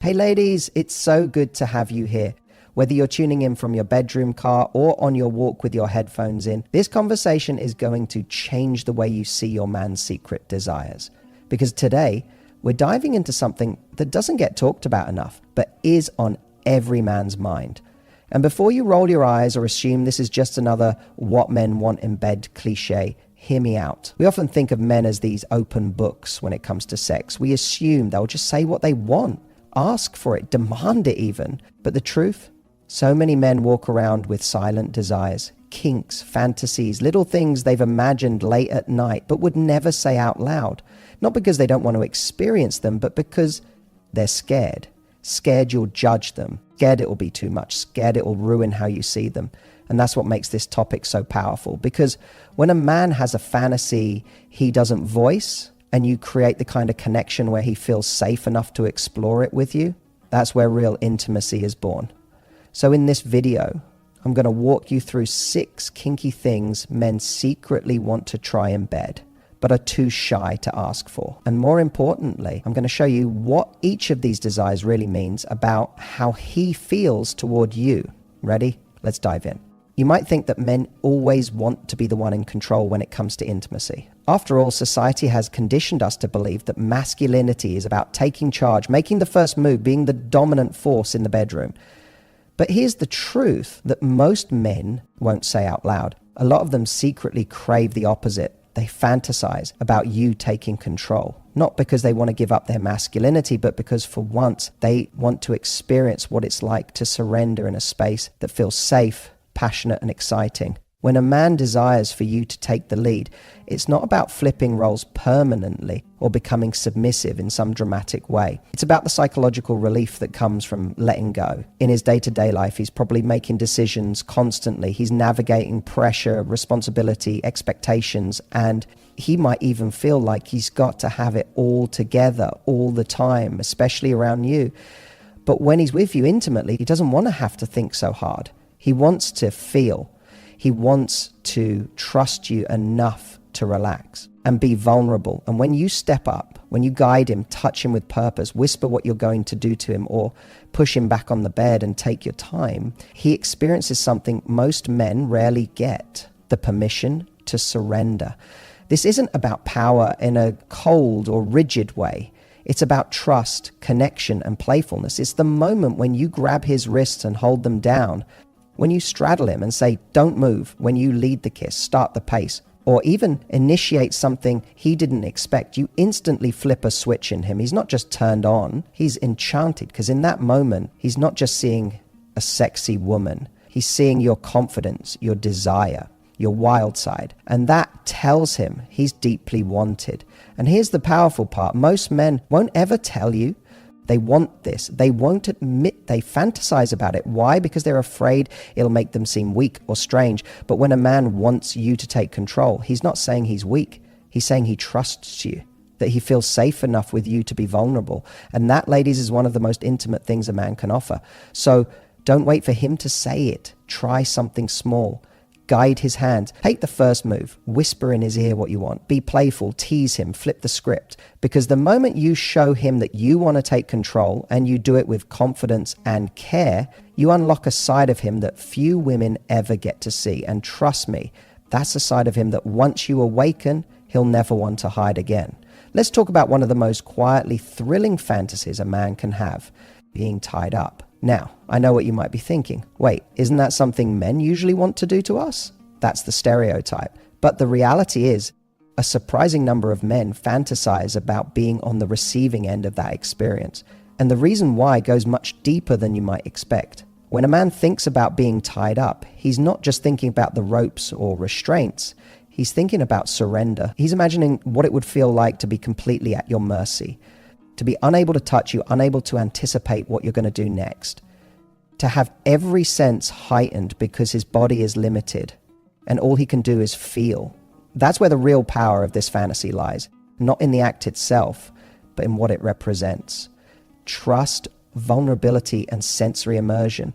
Hey ladies, it's so good to have you here. Whether you're tuning in from your bedroom, car, or on your walk with your headphones in, this conversation is going to change the way you see your man's secret desires. Because today, we're diving into something that doesn't get talked about enough, but is on every man's mind. And before you roll your eyes or assume this is just another what men want in bed cliche, hear me out. We often think of men as these open books when it comes to sex. We assume they'll just say what they want. Ask for it, demand it even. But the truth? So many men walk around with silent desires, kinks, fantasies, little things they've imagined late at night but would never say out loud. Not because they don't want to experience them, but because they're scared. Scared you'll judge them. Scared it will be too much. Scared it will ruin how you see them. And that's what makes this topic so powerful. Because when a man has a fantasy he doesn't voice, and you create the kind of connection where he feels safe enough to explore it with you, that's where real intimacy is born. So in this video, I'm going to walk you through 6 kinky things men secretly want to try in bed, but are too shy to ask for. And more importantly, I'm going to show you what each of these desires really means about how he feels toward you. Ready? Let's dive in. You might think that men always want to be the one in control when it comes to intimacy. After all, society has conditioned us to believe that masculinity is about taking charge, making the first move, being the dominant force in the bedroom. But here's the truth that most men won't say out loud. A lot of them secretly crave the opposite. They fantasize about you taking control. Not because they want to give up their masculinity, but because for once they want to experience what it's like to surrender in a space that feels safe, passionate, and exciting. When a man desires for you to take the lead, it's not about flipping roles permanently or becoming submissive in some dramatic way. It's about the psychological relief that comes from letting go. In his day-to-day life, he's probably making decisions constantly. He's navigating pressure, responsibility, expectations, and he might even feel like he's got to have it all together all the time, especially around you. But when he's with you intimately, he doesn't want to have to think so hard. He wants to feel. He wants to trust you enough to relax and be vulnerable. And when you step up, when you guide him, touch him with purpose, whisper what you're going to do to him, or push him back on the bed and take your time, he experiences something most men rarely get: the permission to surrender. This isn't about power in a cold or rigid way. It's about trust, connection, and playfulness. It's the moment when you grab his wrists and hold them down, when you straddle him and say, "Don't move," when you lead the kiss, start the pace, or even initiate something he didn't expect. You instantly flip a switch in him. He's not just turned on, he's enchanted, because in that moment, he's not just seeing a sexy woman. He's seeing your confidence, your desire, your wild side. And that tells him he's deeply wanted. And here's the powerful part. Most men won't ever tell you they want this. They won't admit they fantasize about it. Why? Because they're afraid it'll make them seem weak or strange. But when a man wants you to take control, he's not saying he's weak. He's saying he trusts you, that he feels safe enough with you to be vulnerable. And that, ladies, is one of the most intimate things a man can offer. So don't wait for him to say it. Try something small. Guide his hand. Take the first move. Whisper in his ear what you want. Be playful. Tease him. Flip the script. Because the moment you show him that you want to take control, and you do it with confidence and care, you unlock a side of him that few women ever get to see. And trust me, that's a side of him that once you awaken, he'll never want to hide again. Let's talk about one of the most quietly thrilling fantasies a man can have: being tied up. Now, I know what you might be thinking. Wait, isn't that something men usually want to do to us? That's the stereotype. But the reality is, a surprising number of men fantasize about being on the receiving end of that experience. And the reason why goes much deeper than you might expect. When a man thinks about being tied up, he's not just thinking about the ropes or restraints. He's thinking about surrender. He's imagining what it would feel like to be completely at your mercy. To be unable to touch you, unable to anticipate what you're going to do next. To have every sense heightened because his body is limited and all he can do is feel. That's where the real power of this fantasy lies. Not in the act itself, but in what it represents. Trust, vulnerability, and sensory immersion.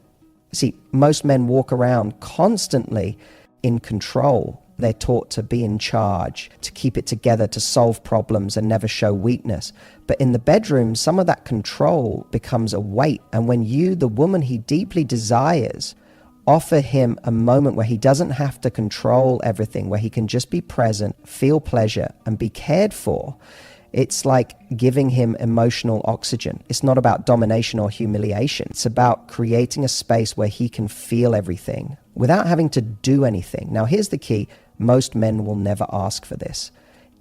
See, most men walk around constantly in control, They're taught to be in charge, to keep it together, to solve problems and never show weakness. But in the bedroom, some of that control becomes a weight. And when you, the woman he deeply desires, offer him a moment where he doesn't have to control everything, where he can just be present, feel pleasure, and be cared for, it's like giving him emotional oxygen. It's not about domination or humiliation. It's about creating a space where he can feel everything without having to do anything. Now, here's the key. Most men will never ask for this.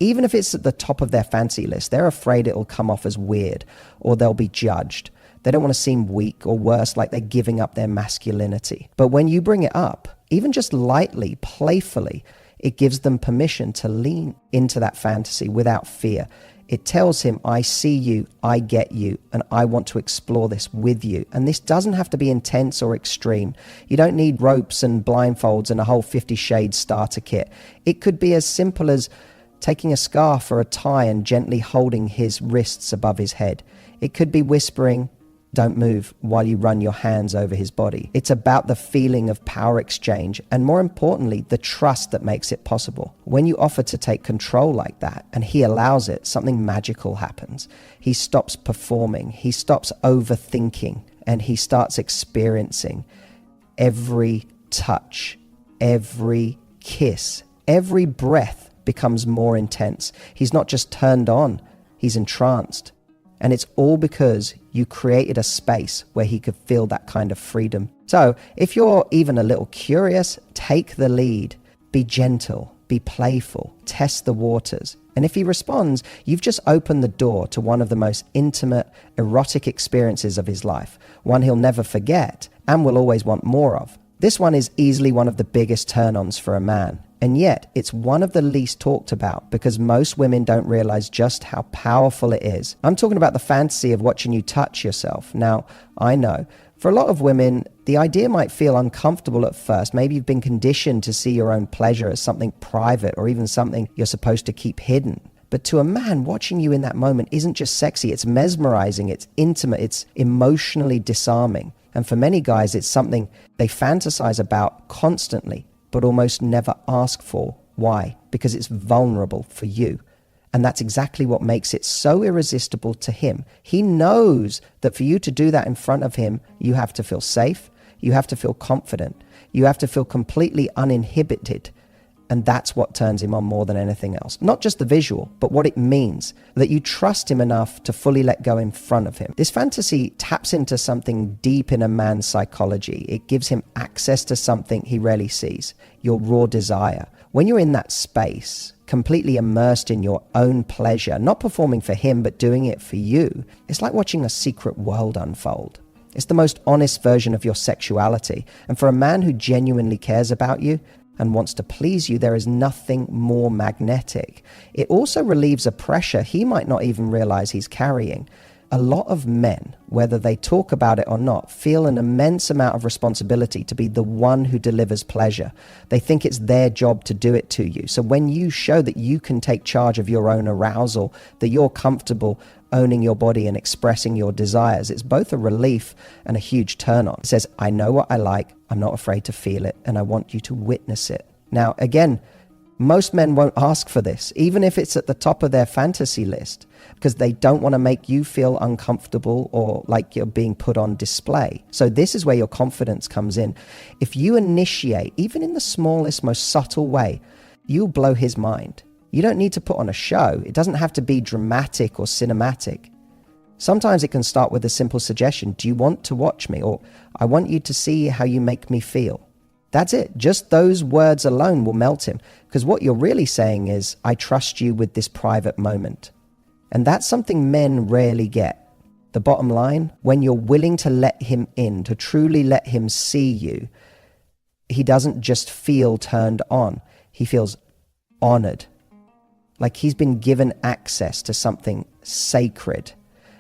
Even if it's at the top of their fancy list, they're afraid it'll come off as weird or they'll be judged. They don't want to seem weak or worse, like they're giving up their masculinity. But when you bring it up, even just lightly, playfully, it gives them permission to lean into that fantasy without fear. It tells him, I see you, I get you, and I want to explore this with you. And this doesn't have to be intense or extreme. You don't need ropes and blindfolds and a whole 50 Shades starter kit. It could be as simple as taking a scarf or a tie and gently holding his wrists above his head. It could be whispering, don't move, while you run your hands over his body. It's about the feeling of power exchange and, more importantly, the trust that makes it possible. When you offer to take control like that and he allows it, something magical happens. He stops performing, he stops overthinking, and he starts experiencing every touch, every kiss, every breath becomes more intense. He's not just turned on, he's entranced. And it's all because you created a space where he could feel that kind of freedom. So if you're even a little curious, take the lead. Be gentle, be playful, test the waters. And if he responds, you've just opened the door to one of the most intimate, erotic experiences of his life, one he'll never forget and will always want more of. This one is easily one of the biggest turn-ons for a man. And yet, it's one of the least talked about because most women don't realize just how powerful it is. I'm talking about the fantasy of watching you touch yourself. Now, I know, for a lot of women, the idea might feel uncomfortable at first. Maybe you've been conditioned to see your own pleasure as something private or even something you're supposed to keep hidden. But to a man, watching you in that moment isn't just sexy, it's mesmerizing, it's intimate, it's emotionally disarming. And for many guys, it's something they fantasize about constantly, but almost never ask for. Why? Because it's vulnerable for you. And that's exactly what makes it so irresistible to him. He knows that for you to do that in front of him, you have to feel safe, you have to feel confident, you have to feel completely uninhibited. And that's what turns him on more than anything else. Not just the visual, but what it means, that you trust him enough to fully let go in front of him. This fantasy taps into something deep in a man's psychology. It gives him access to something he rarely sees, your raw desire. When you're in that space, completely immersed in your own pleasure, not performing for him, but doing it for you, it's like watching a secret world unfold. It's the most honest version of your sexuality. And for a man who genuinely cares about you, and wants to please you, there is nothing more magnetic. It also relieves a pressure he might not even realize he's carrying. A lot of men, whether they talk about it or not, feel an immense amount of responsibility to be the one who delivers pleasure. They think it's their job to do it to you. So when you show that you can take charge of your own arousal, that you're comfortable owning your body and expressing your desires, it's both a relief and a huge turn on. It says, I know what I like, I'm not afraid to feel it, and I want you to witness it. Now, again, most men won't ask for this, even if it's at the top of their fantasy list, because they don't want to make you feel uncomfortable or like you're being put on display. So this is where your confidence comes in. If you initiate, even in the smallest, most subtle way, you'll blow his mind. You don't need to put on a show. It doesn't have to be dramatic or cinematic. Sometimes it can start with a simple suggestion. Do you want to watch me? Or I want you to see how you make me feel. That's it. Just those words alone will melt him. Because what you're really saying is, I trust you with this private moment. And that's something men rarely get. The bottom line, when you're willing to let him in, to truly let him see you, he doesn't just feel turned on. He feels honored. Like he's been given access to something sacred.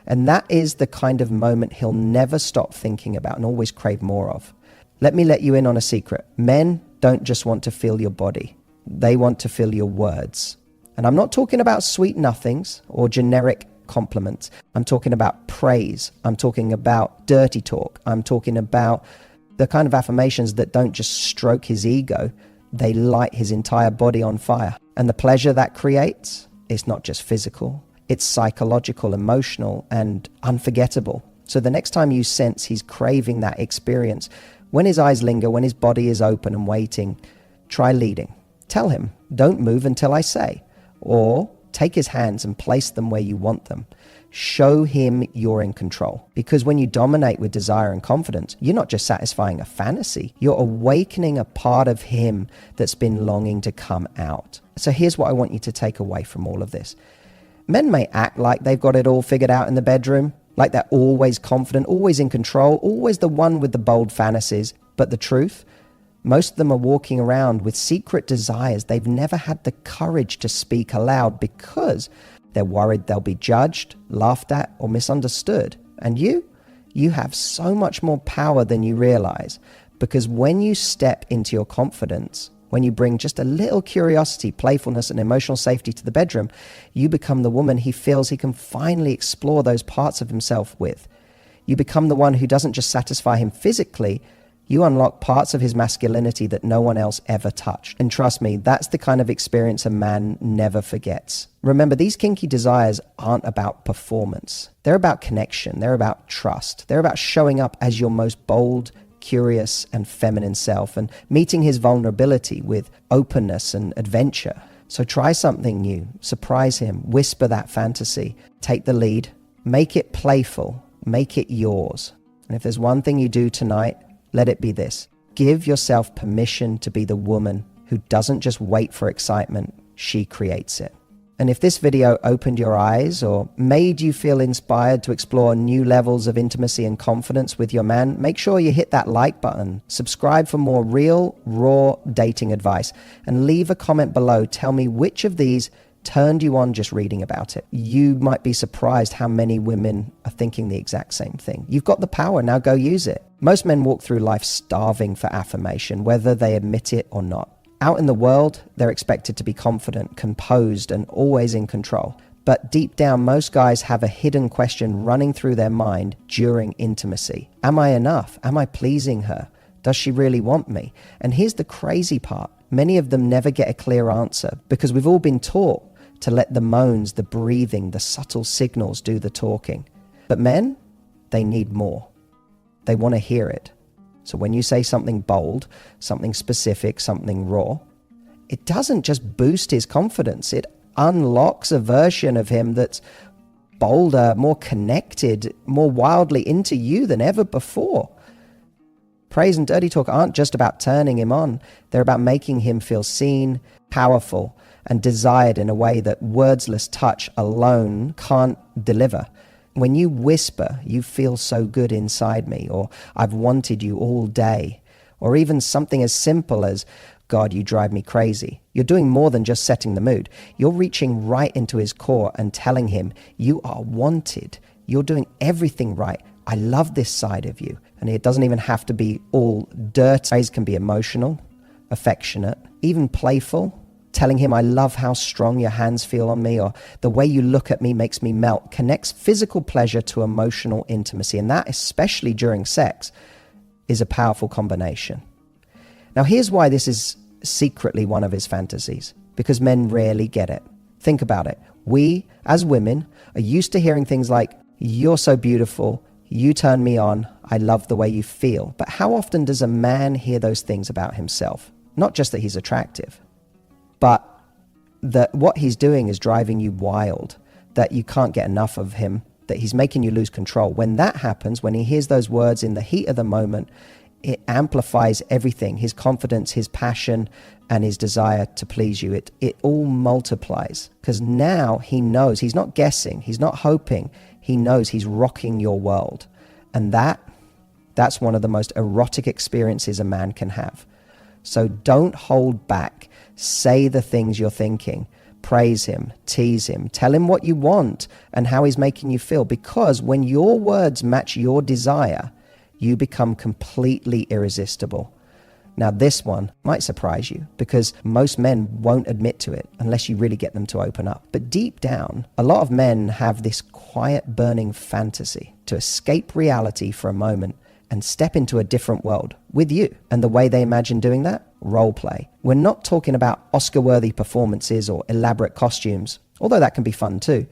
And that is the kind of moment he'll never stop thinking about and always crave more of. Let me let you in on a secret. Men don't just want to feel your body. They want to feel your words. And I'm not talking about sweet nothings or generic compliments. I'm talking about praise. I'm talking about dirty talk. I'm talking about the kind of affirmations that don't just stroke his ego. they light his entire body on fire. And the pleasure that creates, it's not just physical, it's psychological, emotional, and unforgettable. So the next time you sense he's craving that experience, when his eyes linger, when his body is open and waiting, try leading. Tell him, don't move until I say. Or take his hands and place them where you want them. Show him you're in control. Because when you dominate with desire and confidence, you're not just satisfying a fantasy, you're awakening a part of him that's been longing to come out. So here's what I want you to take away from all of this. Men may act like they've got it all figured out in the bedroom, like they're always confident, always in control, always the one with the bold fantasies. But the truth, most of them are walking around with secret desires they've never had the courage to speak aloud because they're worried they'll be judged, laughed at, or misunderstood. And you have so much more power than you realize, because when you step into your confidence, when you bring just a little curiosity, playfulness, and emotional safety to the bedroom, you become the woman he feels he can finally explore those parts of himself with. You become the one who doesn't just satisfy him physically, you unlock parts of his masculinity that no one else ever touched. And trust me, that's the kind of experience a man never forgets. Remember, these kinky desires aren't about performance. They're about connection. They're about trust. They're about showing up as your most bold, curious, and feminine self and meeting his vulnerability with openness and adventure. So try something new. Surprise him. Whisper that fantasy. Take the lead. Make it playful. Make it yours. And if there's one thing you do tonight, let it be this. Give yourself permission to be the woman who doesn't just wait for excitement, she creates it. And if this video opened your eyes or made you feel inspired to explore new levels of intimacy and confidence with your man, make sure you hit that like button, subscribe for more real, raw dating advice, and leave a comment below. Tell me which of these turned you on just reading about it. You might be surprised how many women are thinking the exact same thing. You've got the power, now go use it. Most men walk through life starving for affirmation, whether they admit it or not. Out in the world, they're expected to be confident, composed, and always in control. But deep down, most guys have a hidden question running through their mind during intimacy. Am I enough? Am I pleasing her? Does she really want me? And here's the crazy part. Many of them never get a clear answer because we've all been taught to let the moans, the breathing, the subtle signals do the talking. But men, they need more. They want to hear it. So when you say something bold, something specific, something raw, it doesn't just boost his confidence. It unlocks a version of him that's bolder, more connected, more wildly into you than ever before. Praise and dirty talk aren't just about turning him on. They're about making him feel seen, powerful, and desired in a way that wordless touch alone can't deliver. When you whisper, "You feel so good inside me," or "I've wanted you all day," or even something as simple as, "God, you drive me crazy," you're doing more than just setting the mood. You're reaching right into his core and telling him, "You are wanted. You're doing everything right. I love this side of you." And it doesn't even have to be all dirt. Praise can be emotional, affectionate, even playful. Telling him, "I love how strong your hands feel on me," or "the way you look at me makes me melt," connects physical pleasure to emotional intimacy. And that, especially during sex, is a powerful combination. Now, here's why this is secretly one of his fantasies, because men rarely get it. Think about it. We, as women, are used to hearing things like, "You're so beautiful, you turn me on, I love the way you feel." But how often does a man hear those things about himself? Not just that he's attractive, but that what he's doing is driving you wild, that you can't get enough of him, that he's making you lose control. When that happens, when he hears those words in the heat of the moment, it amplifies everything, his confidence, his passion, and his desire to please you. It all multiplies, because now he knows, he's not guessing, he's not hoping, he knows he's rocking your world. And that's one of the most erotic experiences a man can have. So don't hold back. Say the things you're thinking. Praise him, tease him, tell him what you want and how he's making you feel. Because when your words match your desire, you become completely irresistible. Now, this one might surprise you because most men won't admit to it unless you really get them to open up. But deep down, a lot of men have this quiet, burning fantasy to escape reality for a moment and step into a different world with you. And the way they imagine doing that? Role play. We're not talking about Oscar-worthy performances or elaborate costumes, although that can be fun too.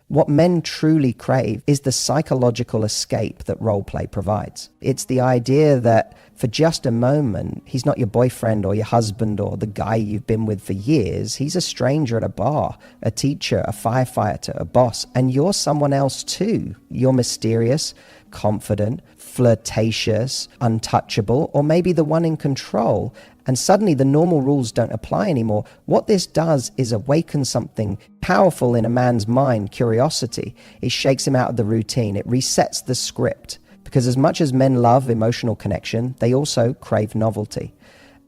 What men truly crave is the psychological escape that role play provides. It's the idea that for just a moment, he's not your boyfriend or your husband or the guy you've been with for years. He's a stranger at a bar, a teacher, a firefighter, a boss, and you're someone else too. You're mysterious, confident, flirtatious, untouchable, or maybe the one in control. And suddenly the normal rules don't apply anymore. What this does is awaken something powerful in a man's mind, curiosity. It shakes him out of the routine. It resets the script. Because as much as men love emotional connection, they also crave novelty.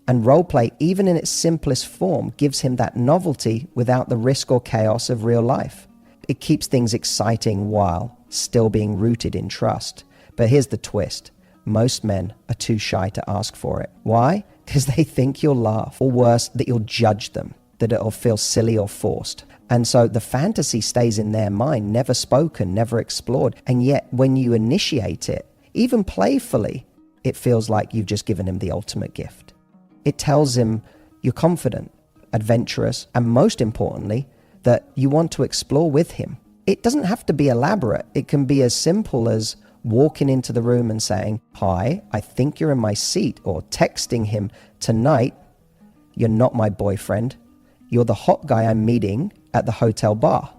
And roleplay, even in its simplest form, gives him that novelty without the risk or chaos of real life. It keeps things exciting while still being rooted in trust. But here's the twist. Most men are too shy to ask for it. Why? Because they think you'll laugh, or worse, that you'll judge them, that it'll feel silly or forced. And so the fantasy stays in their mind, never spoken, never explored. And yet when you initiate it, even playfully, it feels like you've just given him the ultimate gift. It tells him you're confident, adventurous, and most importantly, that you want to explore with him. It doesn't have to be elaborate. It can be as simple as walking into the room and saying, "Hi, I think you're in my seat," or texting him, "Tonight, you're not my boyfriend. You're the hot guy I'm meeting at the hotel bar."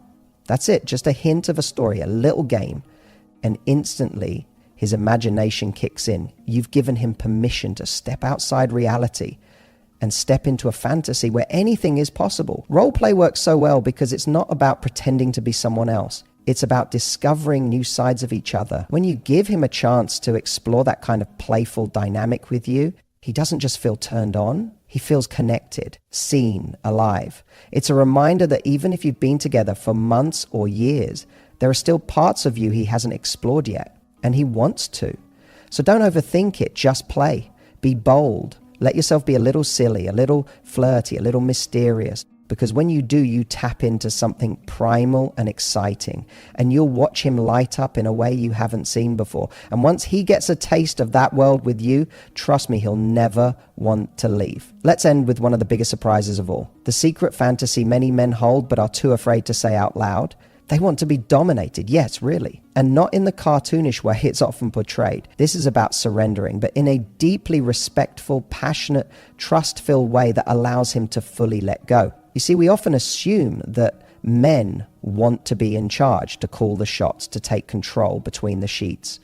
That's it, just a hint of a story, a little game. And instantly, his imagination kicks in. You've given him permission to step outside reality and step into a fantasy where anything is possible. Roleplay works so well because it's not about pretending to be someone else. It's about discovering new sides of each other. When you give him a chance to explore that kind of playful dynamic with you, he doesn't just feel turned on, he feels connected, seen, alive. It's a reminder that even if you've been together for months or years, there are still parts of you he hasn't explored yet, and he wants to. So don't overthink it, just play. Be bold. Let yourself be a little silly, a little flirty, a little mysterious. Because when you do, you tap into something primal and exciting, and you'll watch him light up in a way you haven't seen before. And once he gets a taste of that world with you, trust me, he'll never want to leave. Let's end with one of the biggest surprises of all. The secret fantasy many men hold but are too afraid to say out loud. They want to be dominated, yes, really. And not in the cartoonish way it's often portrayed. This is about surrendering, but in a deeply respectful, passionate, trust-filled way that allows him to fully let go. You see, we often assume that men want to be in charge, to call the shots, to take control between the sheets.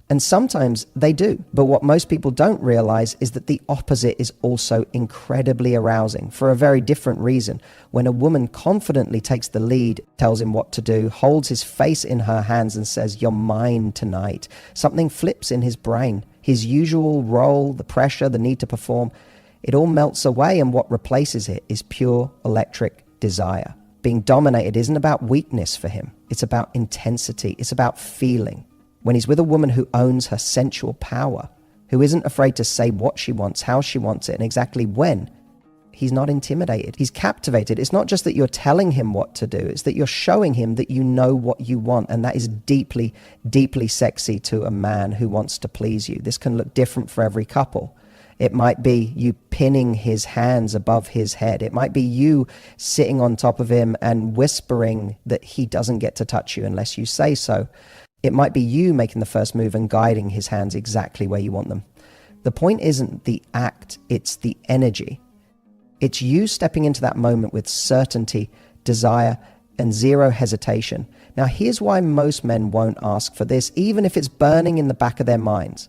And sometimes they do. But what most people don't realize is that the opposite is also incredibly arousing for a very different reason. When a woman confidently takes the lead, tells him what to do, holds his face in her hands and says, "You're mine tonight," something flips in his brain. His usual role, the pressure, the need to perform, it all melts away, and what replaces it is pure electric desire. Being dominated isn't about weakness for him. It's about intensity. It's about feeling. When he's with a woman who owns her sensual power, who isn't afraid to say what she wants, how she wants it, and exactly when, he's not intimidated. He's captivated. It's not just that you're telling him what to do. It's that you're showing him that you know what you want. And that is deeply, deeply sexy to a man who wants to please you. This can look different for every couple. It might be you pinning his hands above his head. It might be you sitting on top of him and whispering that he doesn't get to touch you unless you say so. It might be you making the first move and guiding his hands exactly where you want them. The point isn't the act, it's the energy. It's you stepping into that moment with certainty, desire, and zero hesitation. Now, here's why most men won't ask for this, even if it's burning in the back of their minds.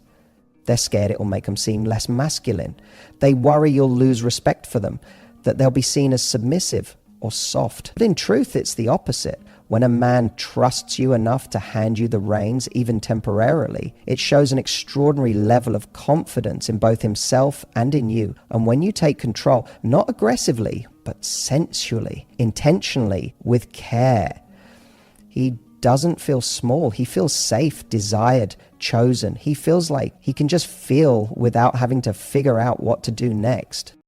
They're scared it will make them seem less masculine. They worry you'll lose respect for them, that they'll be seen as submissive or soft. But in truth, it's the opposite. When a man trusts you enough to hand you the reins, even temporarily, it shows an extraordinary level of confidence in both himself and in you. And when you take control, not aggressively, but sensually, intentionally, with care, he doesn't feel small. He feels safe, desired, chosen. He feels like he can just feel without having to figure out what to do next.